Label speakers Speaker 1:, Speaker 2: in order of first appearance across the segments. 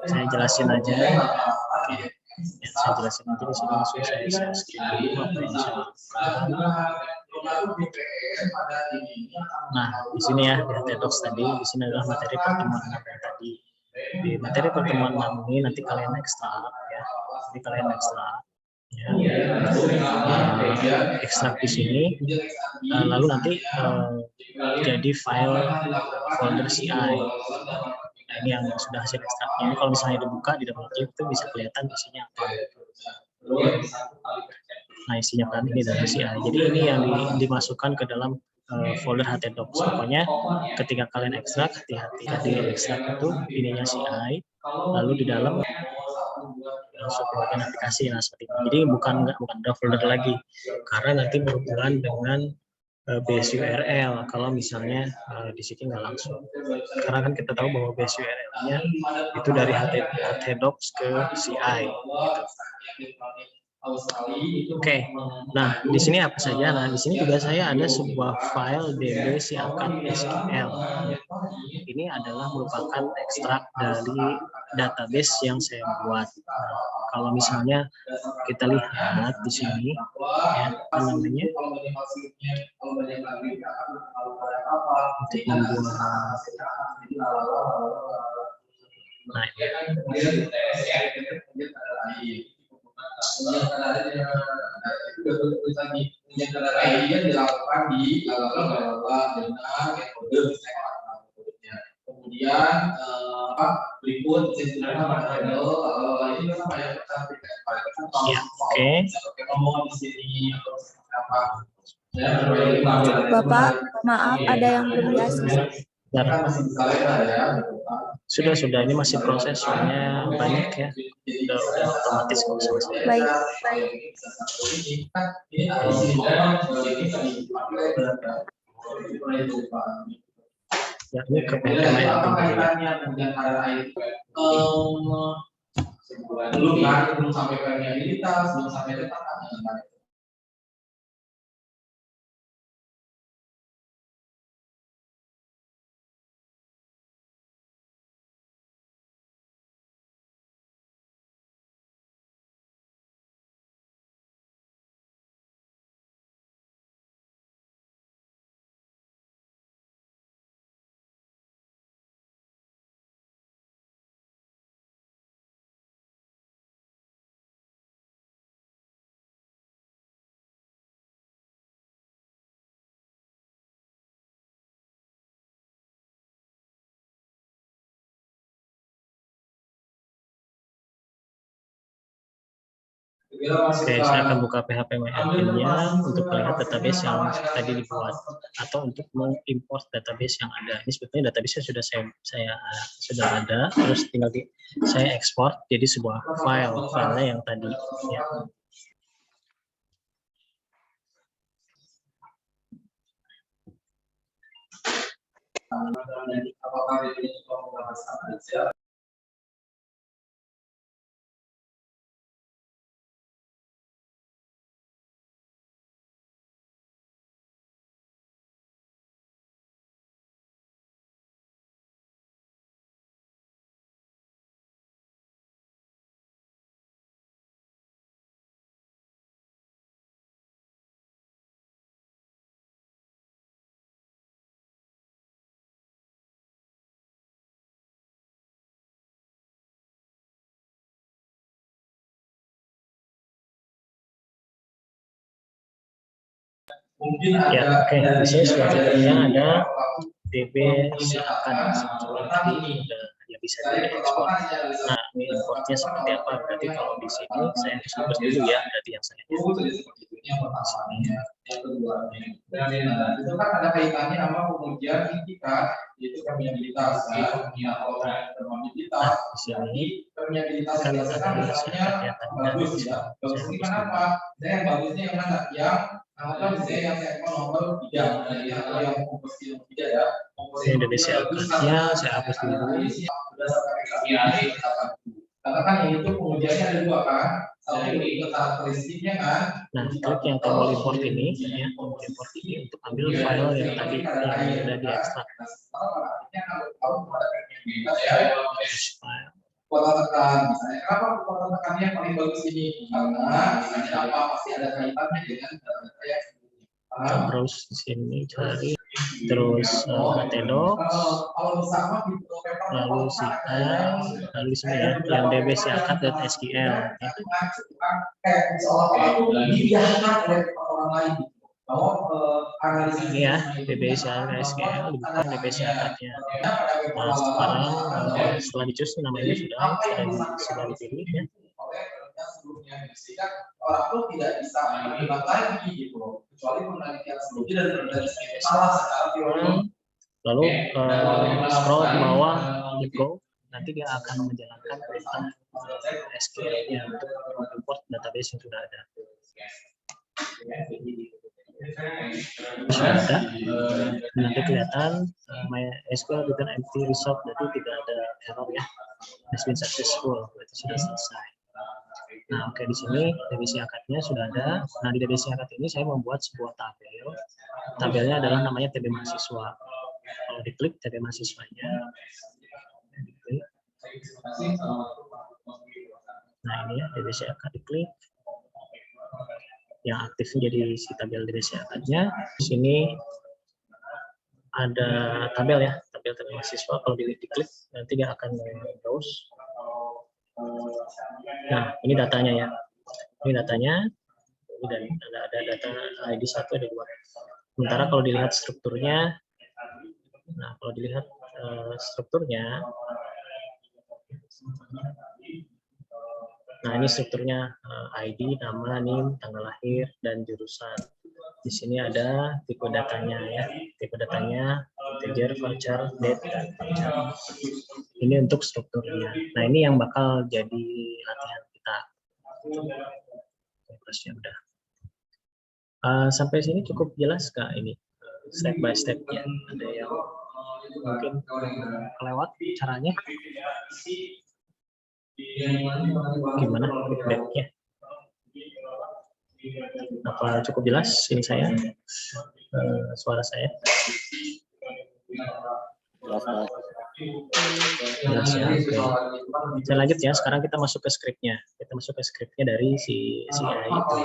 Speaker 1: Saya jelasin aja. Oke. Ya, saya jelasin aja di sini langsung saya bisa screen dulu apa yang saya lakukan. Nah, di sini ya di HTDocs tadi, di sini adalah materi pertemuan tadi. Di materi pertemuan ini nanti kalian ekstrak ya. Nanti kalian ekstrak ya. Ekstrak di sini lalu nanti jadi file folder CI. Nah, ini yang sudah hasil ekstraknya. Ini kalau misalnya dibuka di double click itu bisa kelihatan isinya apa. Nah, isinya kan ini dari CI. Jadi ini yang dimasukkan ke dalam folder HTDocs. Pokoknya ketika kalian ekstrak, hati-hati di ekstrak itu ininya CI, lalu di dalam langsung keluarkan aplikasi. Nah, seperti ini. Jadi bukan draft folder lagi, karena nanti berhubungan dengan base URL kalau misalnya di sini nggak langsung, karena kan kita tahu bahwa base URL-nya itu dari HTDocs ke CI gitu. Oke. Nah, di sini apa saja? Nah, di sini juga saya ada sebuah file db siakat.sql. Ini adalah merupakan ekstrak dari database yang saya buat. Nah, kalau misalnya kita lihat di sini, ya, apa namanya? Untuk membuat. Nah, dilakukan di kemudian berikut ya, oke.
Speaker 2: Bapak, maaf ada yang belum di-ACC.
Speaker 1: Sudah ini masih proses, soalnya banyak ya, udah otomatis kok selesai.
Speaker 2: Baik.
Speaker 1: Ya, ini ke PHP belum sampai permeabilitas, belum sampai letak. Oke, saya akan buka PHP MyAdmin-nya untuk melihat database yang tadi dibuat atau untuk mengimport database yang ada. Ini sebetulnya database sudah sudah ada, terus tinggal saya ekspor jadi sebuah filenya yang tadi. Ya. Apakah ini juga mungkin ya, oke. Di sini selanjutnya ada db siakan tadi udah ya bisa diekspor. Nah, ini importnya seperti apa? Berarti kalau di sini saya hapus dulu ya, berarti yang saya itu kan ada kaitannya sama pengujian itikat, yaitu permeabilitas. Nah, di sini kan ada siakat ya tadi. Bagus ini kenapa? Yang bagusnya yang mana? Yang saya yang nomor 3 yang komposisi nomor 3 ya. Indonesia ya, saya hapus dulu. Karena kan yang itu pengujiannya ada dua kan, satu untuk karakteristiknya kan. Nah, klik yang tombol import ini, ya, tombol import ini untuk ambil file yang tadi yang sudah diekstrak. File.
Speaker 3: Kekuatan tekan, misalnya kenapa kekuatan tekannya yang paling bagus ini? Karena misalnya apa pasti ada kaitannya dengan data yang
Speaker 1: Kita browse di sini cari terus htdocs, lalu CI, lalu di sini ya yang dbcakat.sql. Ini ya dbcakat.sql dibuka dbcakatnya. Nah sekarang setelah dicus namanya sudah dipilih ya.
Speaker 3: Sehingga orang tuh tidak bisa menebak lagi gitu, kecuali penelitian sebelumnya dan penelitian salah secara teori.
Speaker 1: Lalu scroll ke bawah, klik go, nanti dia akan menjalankan perintah SQL-nya untuk import database yang sudah ada. Sudah ada, nanti kelihatan MySQL dengan empty result, berarti tidak ada error ya. Has been successful, berarti sudah selesai. Nah, oke, di sini DBC akadnya sudah ada. Nah, di DBC akad ini saya membuat sebuah tabel. Tabelnya adalah namanya TB mahasiswa. Kalau diklik TB mahasiswanya, diklik. Nah, ini ya DBC akad diklik. Yang aktif jadi si tabel DBC akadnya. Di sini ada tabel ya, tabel TB mahasiswa. Kalau diklik nanti dia akan browse. Nah, ini datanya ya. Ini datanya. Dan ada data ID 1, ada 2. Sementara kalau dilihat strukturnya, nah kalau dilihat strukturnya, nah ini strukturnya ID, nama, NIM, tanggal lahir, dan jurusan. Di sini ada tipe datanya ya, tipe datanya integer, varchar, date, dan varchar. Ini untuk strukturnya. Nah ini yang bakal jadi latihan kita. Terusnya udah. Sampai sini cukup jelas kak ini step by stepnya. Ada yang mungkin kelewat caranya? Gimana feedbacknya? Apa cukup jelas ini saya? Suara saya? Jelas ya. Okay. Saya lanjut ya. Sekarang kita masuk ke skripnya. Kita masuk ke skripnya dari si AI itu.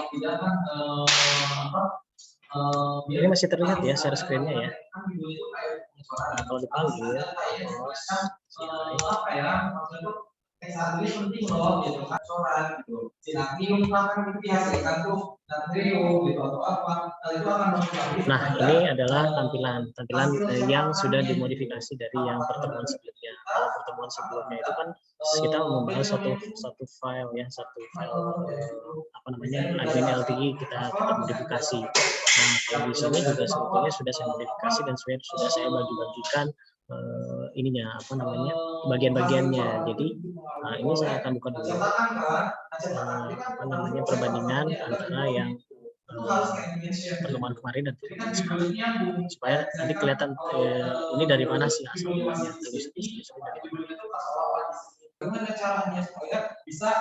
Speaker 1: Ini masih terlihat ya share screen-nya ya. Nah, kalau dipanggil, nah ini adalah tampilan yang sudah dimodifikasi dari yang pertemuan sebelumnya. Kalau pertemuan sebelumnya itu kan kita membahas satu file ya, satu file apa namanya admin LTI kita modifikasi. Nah kalau di sini juga sebetulnya sudah saya modifikasi dan sudah saya bagi-bagikan ininya apa namanya bagian-bagiannya. Jadi ini saya akan buka dulu apa namanya perbandingan antara yang pertemuan kemarin dan pertemuan sekarang supaya nanti kelihatan ini dari mana sih asal mulanya gimana caranya supaya bisa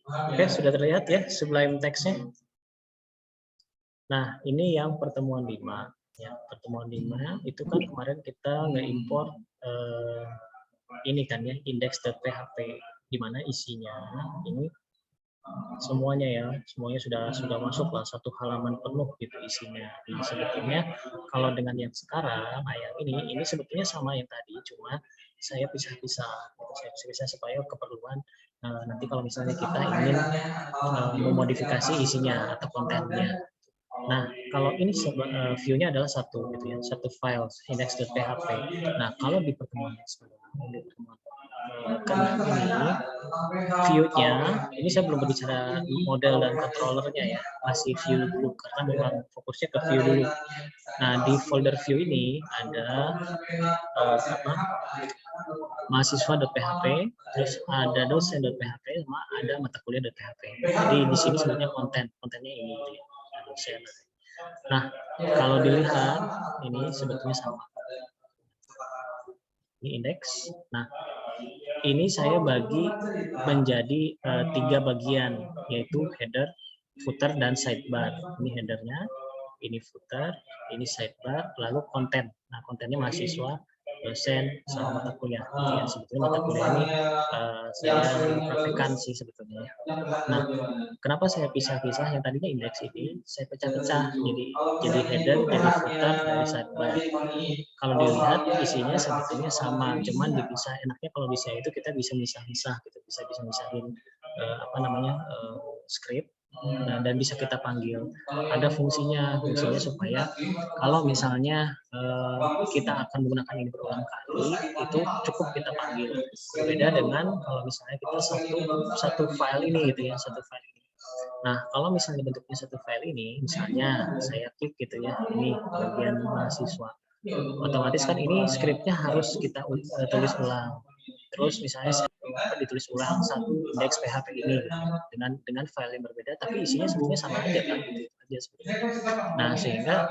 Speaker 1: Oke, sudah terlihat ya Sublime text-nya. Nah, ini yang pertemuan 5. Ya, pertemuan 5 itu kan kemarin kita nge-import ini kan ya, index.php di mana isinya ini semuanya ya, semuanya sudah masuk lah satu halaman penuh gitu isinya. Jadi sebetulnya kalau dengan yang sekarang, yang ini sebetulnya sama yang tadi, cuma saya pisah-pisah. Saya pisah-pisah supaya keperluan nanti kalau misalnya kita ingin memodifikasi isinya atau kontennya. Nah, kalau ini view-nya adalah satu gitu ya, satu file index.php. Nah, kalau di pertemuan yang sekarang, ini view-nya, ini saya belum berbicara model dan controllernya ya, masih view dulu karena memang fokusnya ke view dulu. Nah, di folder view ini ada mahasiswa.php, terus ada dosen.php, sama ada mata kuliah.php. Jadi di sini sebenarnya kontennya ini gitu ya. Nah, kalau dilihat ini sebetulnya sama. Ini indeks. Nah, ini saya bagi menjadi 3 bagian, yaitu header, footer, dan sidebar. Ini headernya, ini footer, ini sidebar, lalu konten. Nah, kontennya mahasiswa, dosen, sama mata kuliah. Ya, sebetulnya mata kuliah ini saya praktekkan sih sebetulnya. Nah, kenapa saya pisah-pisah? Yang tadinya indeks ini saya pecah-pecah jadi header, jadi footer, dari sidebar. Kalau dilihat isinya sebetulnya sama, cuman dipisah. Enaknya kalau bisa itu kita bisa misah-misah, gitu. Bisa misahin script. Nah, dan bisa kita panggil. Ada fungsinya supaya kalau misalnya kita akan menggunakan ini berulang kali, itu cukup kita panggil. Berbeda dengan kalau misalnya kita satu file ini gitu ya, satu file ini. Nah, kalau misalnya bentuknya satu file ini, misalnya saya klik gitu ya, ini bagian mahasiswa. Otomatis kan ini skripnya harus kita tulis ulang. Terus misalnya saya ditulis ulang satu indeks PHP ini dengan file yang berbeda, tapi isinya sebetulnya sama aja kan, gitu aja sebetulnya. Nah, sehingga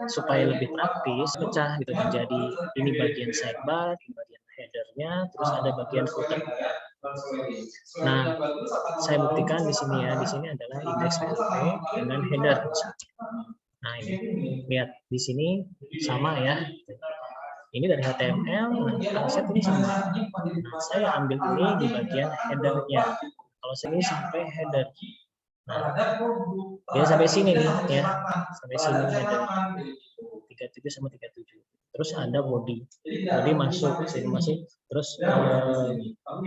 Speaker 1: supaya lebih praktis pecah gitu menjadi ini bagian sidebar, ini bagian headernya, terus ada bagian footer. Nah, saya buktikan di sini ya, di sini adalah indeks PHP dengan header misalnya. Nah, ini lihat di sini sama ya. Ini dari HTML, konsep ini sama. Nah, saya ambil ini di bagian header-nya. Kalau sini sampai header. Nah, dia sampai sini nih ya. Sampai sini header. 37 sama 37. Terus ada body. Body masuk sini masih. Terus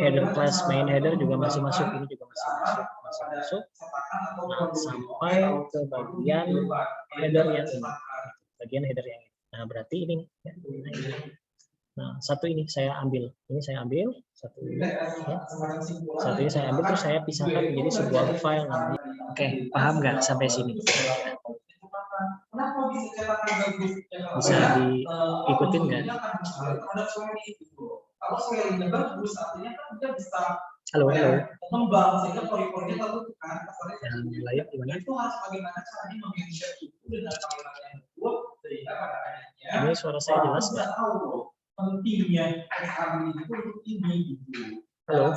Speaker 1: header class main header juga masih masuk. Ini juga masih masuk. Nah, sampai ke bagian header yang ini. Bagian header yang ini. Nah, berarti ini. Nah, satu ini saya ambil. Ini saya ambil. Satu ini. Ya. Satu ini saya ambil, terus saya pisahkan menjadi sebuah file namanya. Oke, paham nggak sampai sini? Bisa diikutin nggak? Halo, halo. Yang layak gimana? Ini suara saya jelas nggak? Halo.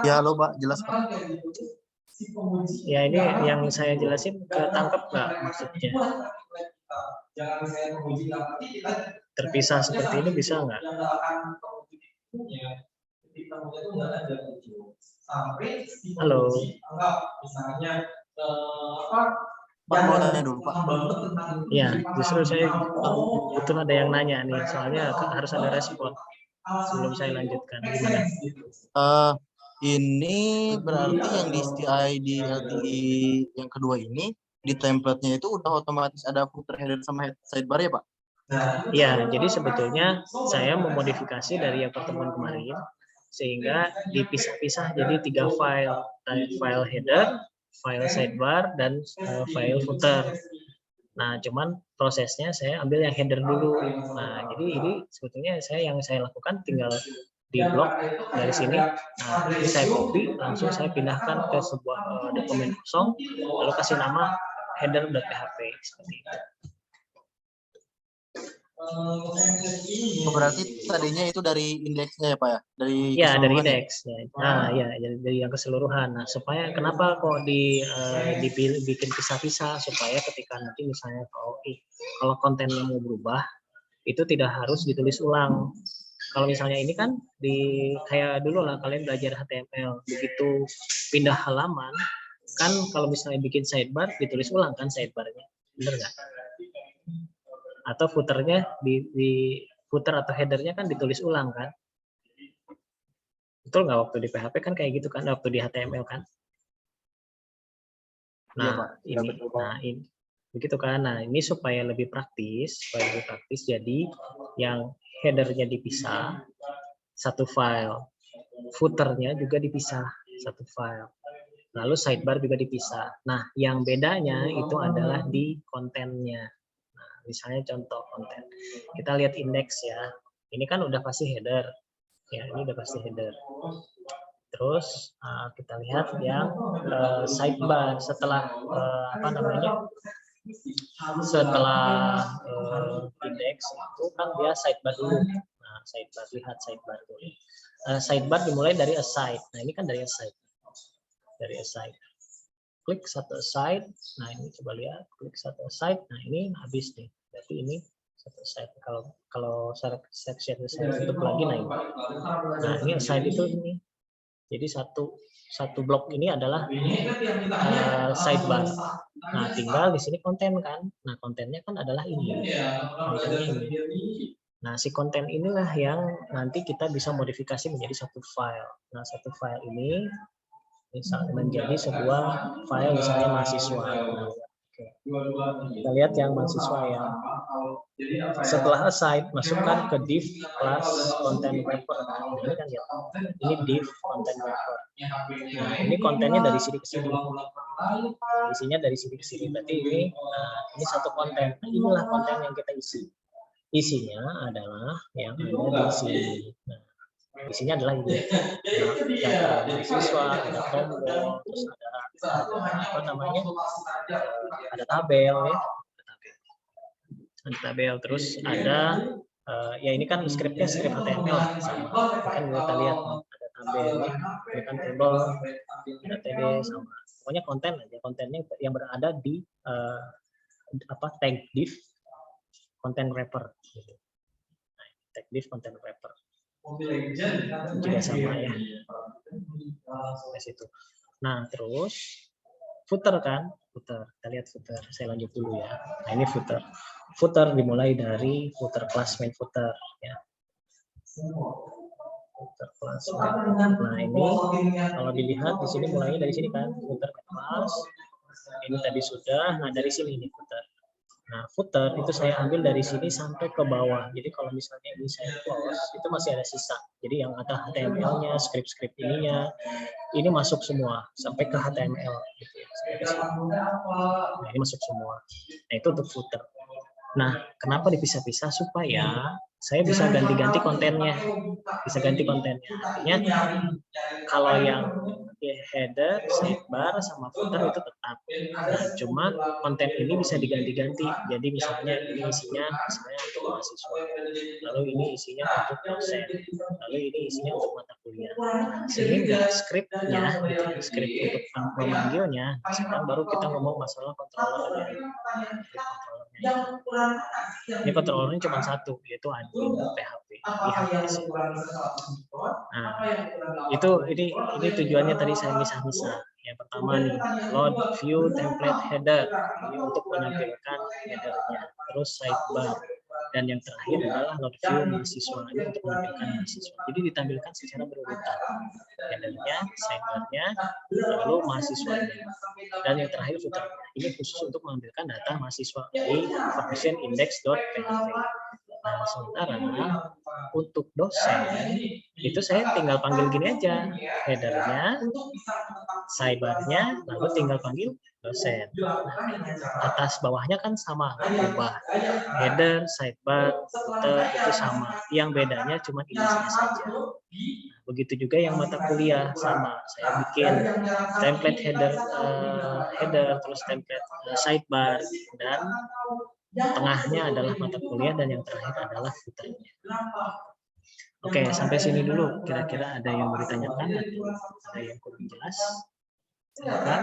Speaker 4: Ya, halo Pak, jelas Pak.
Speaker 1: Ya, ini yang saya jelasin ketangkep nggak maksudnya? Terpisah seperti ini bisa nggak? Halo.
Speaker 4: Pak, mau tanya dulu Pak.
Speaker 1: Ya, justru saya betul ada yang nanya nih, soalnya harus ada respon sebelum saya lanjutkan. Gimana?
Speaker 4: Ini berarti yang di CI di LTI yang kedua ini di template-nya itu udah otomatis ada footer, header sama sidebar ya Pak?
Speaker 1: Ya, jadi sebetulnya saya memodifikasi dari yang pertemuan kemarin sehingga dipisah-pisah jadi 3 file header, file sidebar, dan file footer. Nah, cuman prosesnya saya ambil yang header dulu. Nah, jadi ini sebetulnya yang saya lakukan tinggal di blok dari sini. Nah, ini saya copy, langsung saya pindahkan ke sebuah dokumen kosong, lalu kasih nama header.php seperti itu.
Speaker 4: Berarti tadinya itu dari indeksnya ya Pak ya?
Speaker 1: Dari indeks. Nah, ya dari yang keseluruhan. Nah, supaya kenapa kok dibikin pisah-pisah supaya ketika nanti misalnya kalau kontennya mau berubah itu tidak harus ditulis ulang. Kalau misalnya ini kan kayak dulu lah kalian belajar HTML, begitu pindah halaman kan kalau misalnya bikin sidebar ditulis ulang kan sidebarnya, bener nggak? Atau footernya di footer atau headernya kan ditulis ulang kan? Betul nggak waktu di PHP kan kayak gitu kan, waktu di HTML kan? Nah,
Speaker 4: ya, betul,
Speaker 1: ini begitu kan. Nah, ini supaya lebih praktis, jadi yang headernya dipisah satu file, footernya juga dipisah satu file, lalu sidebar juga dipisah. Nah, yang bedanya itu adalah di kontennya. Nah, misalnya contoh konten, kita lihat indeks ya. Ini kan udah pasti header, ya ini udah pasti header. Terus kita lihat yang sidebar setelah setelah indeks itu kan dia sidebar dulu. Nah, sidebar, lihat sidebar dulu. Sidebar dimulai dari aside. Nah, ini kan dari aside. Dari aside. Klik satu aside. Nah, ini coba lihat, klik satu aside. Nah, ini habis nih. Berarti ini satu aside. Kalau section saya tutup lagi, nah ini. Nah, ini aside itu ini. Jadi satu blok ini adalah sidebar. Nah, tinggal di sini konten kan. Nah, kontennya kan adalah ini. Kontennya ini. Nah, si konten inilah yang nanti kita bisa modifikasi menjadi satu file. Nah, satu file ini misalnya menjadi sebuah file misalnya mahasiswa. Nah, oke. Kita lihat yang mahasiswa ya. Setelah aside, masukkan ke div class content wrapper. Nah, ini kan ya. Ini div content wrapper. Nah, ini kontennya dari sini ke sini. Isinya dari sini ke sini. Berarti ini satu konten. Nah, inilah konten yang kita isi. Isinya adalah yang ada di sini. Nah, isinya adalah ini. Nah, ada siswa, ada tombol, terus ada apa namanya? Ada tabel ya. Ada tabel, terus ada ya ini kan skripnya skrip HTML lah sama. Kan kita lihat ada tabel ya. Ini kan table, ada TD sama. Pokoknya konten aja, kontennya yang berada di tag div content wrapper gitu. Nah, tag div content wrapper juga sama ya di situ. Nah, terus footer kan, footer. Kita lihat footer. Saya lanjut dulu ya. Nah, ini footer. Footer dimulai dari footer class main footer ya. Footer class main. Nah, ini kalau dilihat di sini mulainya dari sini kan, footer class. Ini tadi sudah. Nah, dari sini ini footer. Nah, footer itu saya ambil dari sini sampai ke bawah. Jadi kalau misalnya ini saya close, itu masih ada sisa. Jadi yang ada HTML-nya, script ininya, ini masuk semua sampai ke HTML. Gitu ya, sampai ke sini. Nah, ini masuk semua. Nah, itu untuk footer. Nah, kenapa dipisah-pisah? Supaya saya bisa ganti-ganti kontennya. Bisa ganti kontennya. Artinya, kalau yang header, sidebar, sama footer itu tetap. Nah, cuma konten ini bisa diganti-ganti. Jadi misalnya ini isinya misalnya untuk mahasiswa, lalu ini isinya untuk dosen, lalu ini isinya untuk mata kuliah. Nah, sehingga skripnya, skrip untuk memanggilnya, sekarang baru kita ngomong masalah controllernya. Ini controllernya cuma satu, yaitu admin PHP. Nah, ini tujuannya tadi saya misah-misah. Yang pertama nih, load view template header, ini untuk menampilkan headernya. Terus sidebar, dan yang terakhir adalah load view mahasiswa, ini untuk menampilkan mahasiswa. Jadi ditampilkan secara berurutan, headernya, sidebarnya, lalu mahasiswanya, dan yang terakhir footer. Ini khusus untuk menampilkan data mahasiswa di function index.php. Nah, sementara untuk dosen itu saya tinggal panggil gini aja, headernya, sidebarnya, lalu tinggal panggil dosen. Nah, atas bawahnya kan sama, berubah. Header, sidebar, footer itu sama. Yang bedanya cuma inisinya saja. Nah, begitu juga yang mata kuliah sama. Saya bikin template header, terus template sidebar, dan tengahnya adalah mata kuliah, dan yang terakhir adalah footernya. Oke, sampai sini dulu. Kira-kira ada yang mau ditanyakan atau ada yang kurang jelas? Silakan.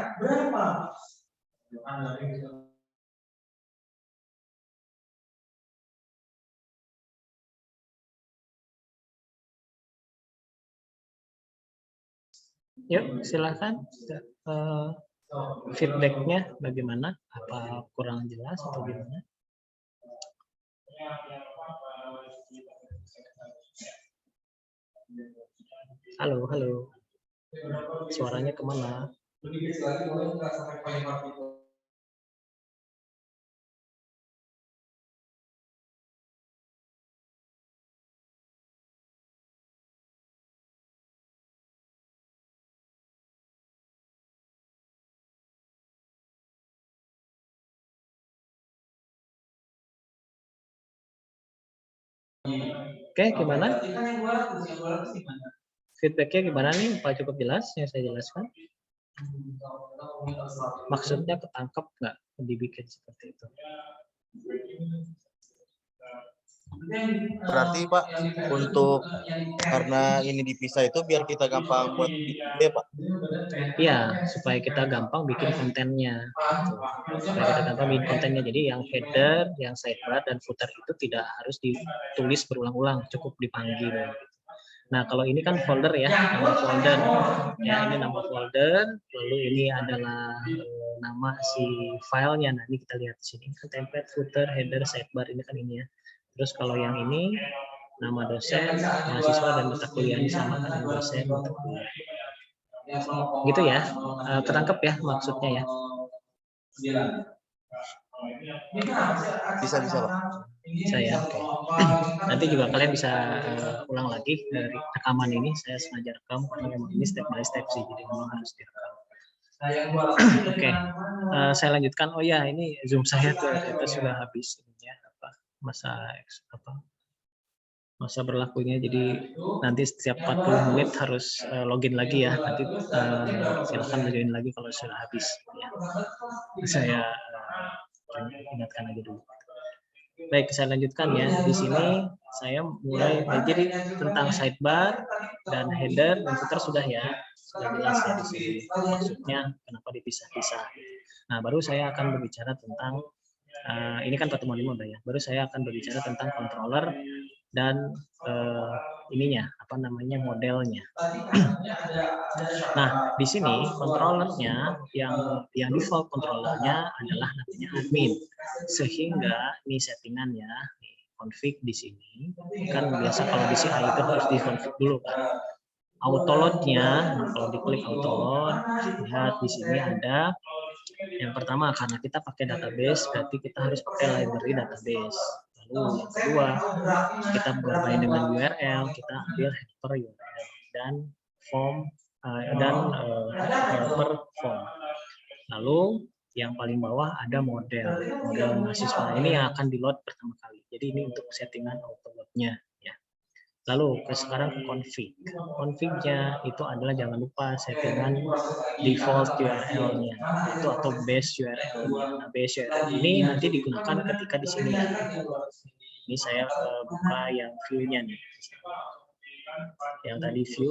Speaker 1: Yuk, silakan. Feedbacknya bagaimana? Apa kurang jelas atau gimana? Halo, halo. Suaranya kemana? Oke, gimana? Feedbacknya gimana nih Pak? Cukup jelas yang saya jelaskan? Maksudnya ketangkep nggak dibikin seperti itu?
Speaker 4: Berarti Pak, untuk karena ini dipisah itu biar kita gampang buat ya Pak.
Speaker 1: Iya, supaya kita gampang bikin kontennya. Supaya kita gampang bikin kontennya. Jadi yang header, yang sidebar, dan footer itu tidak harus ditulis berulang-ulang, cukup dipanggil. Nah, kalau ini kan folder ya, nama folder. Ya, ini nama folder, lalu ini adalah nama si filenya. Nah, ini kita lihat di sini. Template, footer, header, sidebar, ini kan ini ya. Terus kalau yang ini, nama dosen, mahasiswa, dan mata kuliah disamakan dengan dosen, mata kuliah. Gitu ya, ketangkep ya maksudnya ya.
Speaker 4: Bisa Pak.
Speaker 1: Saya oke. Nanti juga kalian bisa ulang lagi dari rekaman ini. Saya sengaja rekam karena memang ini step by step sih, jadi memang harus direkam. Oke, saya lanjutkan. Oh ya, ini Zoom saya ternyata sudah habis ya, masa berlakunya. Jadi nanti setiap 40 menit harus login lagi ya. Nanti silakan login lagi kalau sudah habis. Ya. Saya ingatkan aja dulu. Baik, saya lanjutkan ya. Di sini saya mulai jadi tentang sidebar dan header dan footer sudah ya. Sudah jelas ya di sini. Maksudnya kenapa dipisah-pisah. Nah, baru saya akan berbicara tentang ini kan pertemuan 5 ya. Baru saya akan berbicara tentang controller dan modelnya. Nah, di sini controllernya yang default controllernya adalah namanya admin. Sehingga ini settingan ya, config di sini kan biasa kalau di CI itu harus di-config dulu kan. Autoload-nya, kalau diklik autoload, lihat di sini ada yang pertama karena kita pakai database, berarti kita harus pakai library database. Lalu yang kedua, kita bermain dengan URL, kita ambil helper URL dan form helper form. Lalu yang paling bawah ada model mahasiswa. Ini yang akan di-load pertama kali. Jadi ini untuk settingan autoload-nya ya. Lalu sekarang ke config. Config-nya itu adalah jangan lupa settingan default URL-nya itu atau base URL-nya. Nah, base URL ini nanti digunakan ketika di sini ya. Ini saya buka yang view-nya nih. Yang tadi view